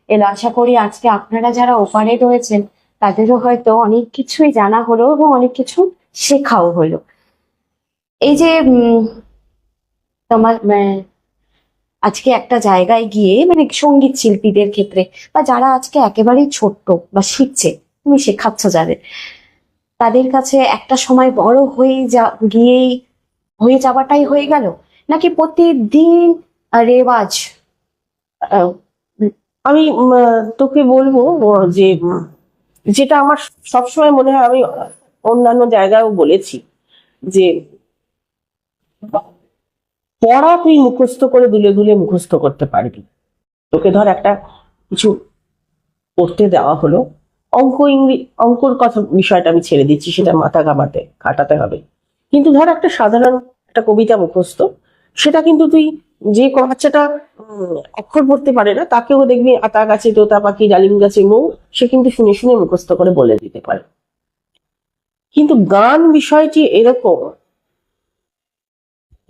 এলো। আশা করি আজকে আপনারা যারা ওপারে রয়েছেন তাদেরও হয়তো অনেক কিছুই জানা হলো এবং অনেক কিছু শেখাও হলো। এই যে তোমার আজকে একটা জায়গায় গিয়ে মানে সঙ্গীত শিল্পীদের ক্ষেত্রে বা যারা আজকে একেবারেই ছোট্ট বা শিখছে, তুমি শেখাচ্ছ যাদের, তাদের কাছে একটা সময় বড় গিয়েই হয়ে যাওয়াটাই হয়ে গেল, নাকি প্রতিদিন রেওয়াজ? আমি তোকে বলবো যে যেটা আমার সবসময় মনে হয়, আমি অন্যান্য জায়গায়ও বলেছি, যে পড়া তুই মুখস্থ করে দুলে দুলে মুখস্থ করতে পারবি। তোকে ধর একটা কিছু পড়তে দেওয়া হলো, অঙ্কর কথা বিষয়টা আমি ছেড়ে দিচ্ছি, সেটা মাথা খাটাতে হবে। কিন্তু ধর একটা সাধারণ একটা কবিতা মুখস্থ, সেটা কিন্তু তুই যে বাচ্চাটা অক্ষর পড়তে পারে না, তাকেও দেখবি আতা গাছে তোতা পাখি, ডালিম গাছে মৌ, সে কিন্তু শুনে শুনে মুখস্থ করে বলে দিতে পারে। কিন্তু গান বিষয়টি এরকম,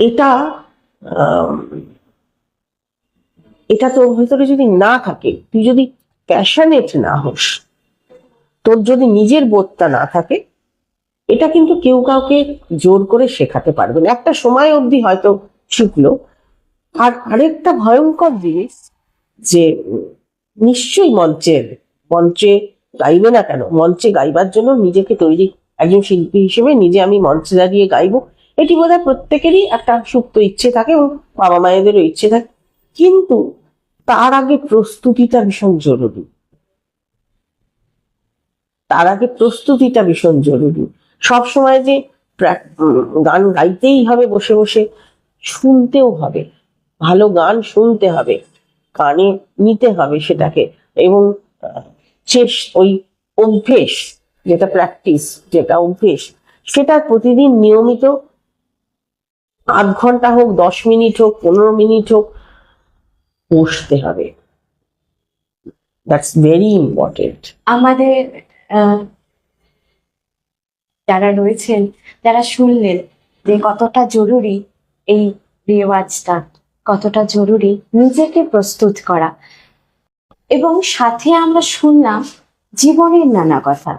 এটা এটা তোর ভেতরে যদি না থাকে, তুই যদি প্যাশনেট না হোস, তোর যদি নিজের বোধটা না থাকে, এটা কিন্তু কেউ কাউকে জোর করে শেখাতে পারবে না। একটা সময় অবধি হয়তো শিখলো। আর আরেকটা ভয়ঙ্কর জিনিস, যে নিশ্চয়ই মঞ্চে গাইবে না কেন, মঞ্চে গাইবার জন্য নিজেকে তৈরি, একজন শিল্পী হিসেবে নিজে আমি মঞ্চে দাঁড়িয়ে গাইবো, এটি বোধহয় প্রত্যেকেরই একটা সুপ্ত ইচ্ছে থাকে, এবং বাবা মায়েদেরও ইচ্ছে থাকে। কিন্তু তার আগে প্রস্তুতিটা ভীষণ জরুরি। সব সময় যে গান গাইতেই হবে বসে বসে, শুনতেও হবে, ভালো গান শুনতে হবে, কানে নিতে হবে সেটাকে, এবং ওই অভ্যেস, যেটা অভ্যেস, সেটা প্রতিদিন নিয়মিত 8 ঘন্টা হোক, 10 মিনিট হোক, 15 মিনিট হোক, বসতে হবে। That's very important. আমাদের যারা রয়েছেন, যারা শুনলেন যে কতটা জরুরি এই রেওয়াজটা, কতটা জরুরি নিজেকে প্রস্তুত করা, এবং সাথে আমরা শুনলাম জীবনের নানা কথা।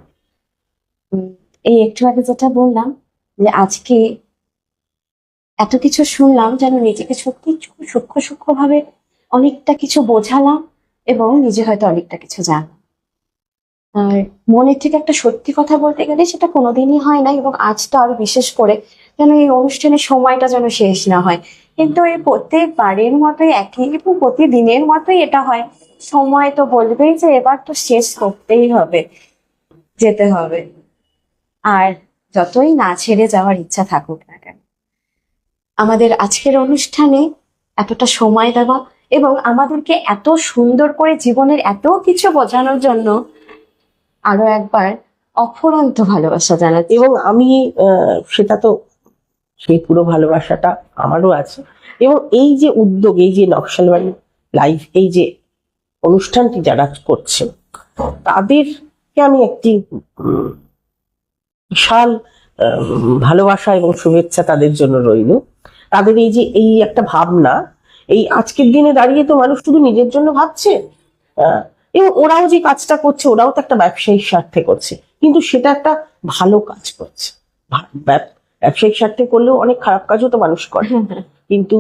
এই একটু আগে যেটা বললাম, যে আজকে এত কিছু শুনলাম যেন নিজেকে সত্যি সূক্ষ্ম ভাবে অনেকটা কিছু বোঝালাম, এবং নিজে হয়তো অনেকটা কিছু জানলাম। আর মনের থেকে একটা সত্যি কথা বলতে গেলে সেটা কোনোদিনই হয় না, এবং আজ তো আরো বিশেষ করে, যেন এই অনুষ্ঠানের সময়টা যেন শেষ না হয়। কিন্তু এই প্রত্যেকবারের মতোই একই, এবং প্রতিদিনের মতোই এটা হয়, সময় তো বলবেই যে এবার তো শেষ করতেই হবে, যেতে হবে। আর যতই না ছেড়ে যাওয়ার ইচ্ছা থাকুক না কেন, আমাদের আজকের অনুষ্ঠানে এতটা সময় দেওয়া এবং আমাদেরকে এত সুন্দর করে জীবনের এত কিছু বোঝানোর জন্য আরো একবার অফুরন্ত ভালোবাসা জানাচ্ছি। এবং আমি সেটা তো, সেই পুরো ভালোবাসাটা আমারও আছে। এবং এই যে উদ্যোগ, এই যে নকশালবাড়ি লাইভ, এই যে অনুষ্ঠানটি যারা করছে, তাদেরকে আমি একটি বিশাল ভালোবাসা এবং শুভেচ্ছা তাদের জন্য রইল। তাদের এই একটা ভাবনা, এই আজকের দিনে দাঁড়িয়ে তো মানুষ শুধু নিজের জন্য ভাবছে, এবং ওরাও যে কাজটা করছে, ওরাও তো একটা ব্যবসায়িক স্বার্থে করছে, কিন্তু সেটা একটা ভালো কাজ করছে। ব্যবসায়িক স্বার্থে করলেও অনেক খারাপ কাজও তো মানুষ করে, কিন্তু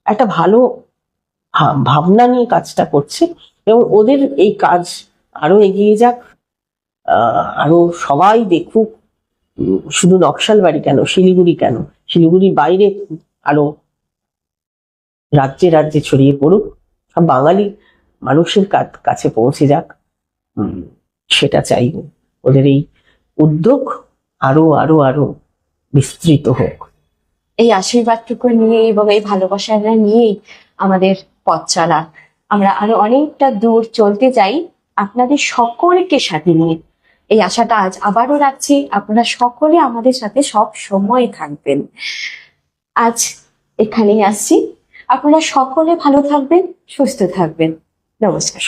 একটা ভালো ভাবনা নিয়ে কাজটা করছে, এবং ওদের এই কাজ আরো এগিয়ে যাক, আরো সবাই দেখুক। শুধু নকশালবাড়ি কেন, শিলিগুড়ি কেন, শিলিগুড়ির বাইরে আরো রাজ্যে রাজ্যে ছড়িয়ে পড়ুক, সব বাঙালি মানুষের কাছে পৌঁছে যাক, সেটা চাইব। ওদের এই উদ্যোগ আরো আরো আরো বিস্তৃত হোক। এই আশীর্বাদটুকু নিয়ে এবং এই ভালোবাসাটা নিয়েই আমাদের পথ চলা, আমরা আরো অনেকটা দূর চলতে যাই আপনাদের সকলকে সাথে নিয়ে। এই আশাটা আজ আবারও রাখছি, আপনারা সকলে আমাদের সাথে সব সময় থাকবেন। আজ এখানেই আসছি, আপনারা সকলে ভালো থাকবেন, সুস্থ থাকবেন। নমস্কার।